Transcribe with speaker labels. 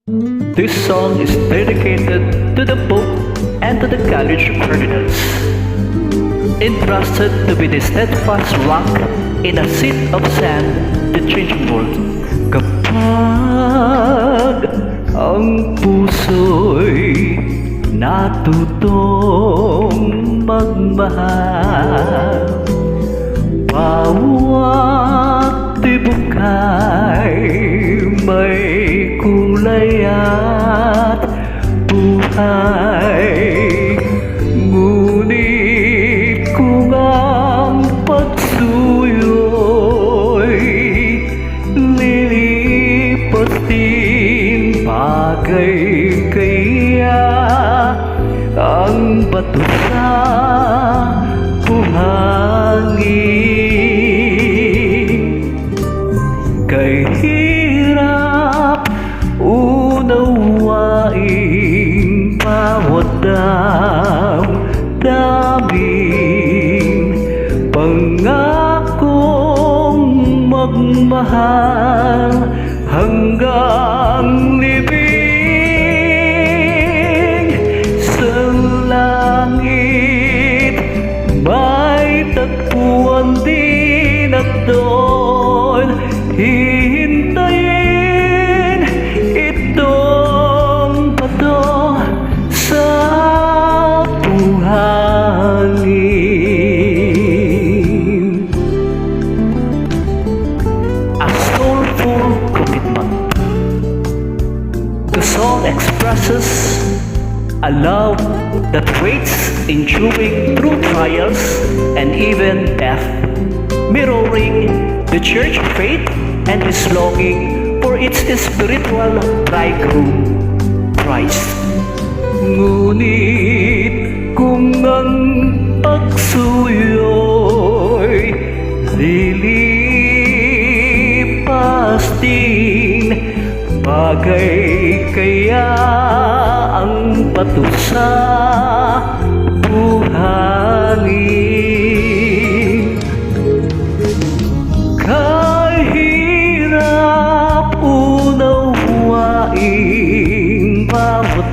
Speaker 1: This song is dedicated to the Pope and to the College of Cardinals, entrusted to be the steadfast rock in a sea of sand, the changing world. Kapag ang puso'y natutong magmahal, bawat tibok ay may kulay at buhay. Ngunit kung ang pagsuyo'y lilipas din, bagay kaya ang bato sa buhangin. Kay hirap unawain bawat damdamin, pangakong magmahal hanggang libing. Sa langit may tagpuan din at doon hihintayin itong bato sa buhangin. A soulful commitment. The song expresses a love that waits, enduring through trials and even death, mirroring the church faith and its longing for its spiritual bridegroom, Christ. Ngunit kung ang pagsuyo'y lilipas din, bagay kaya ang bato sa buhangin. Kahirap unawain bawat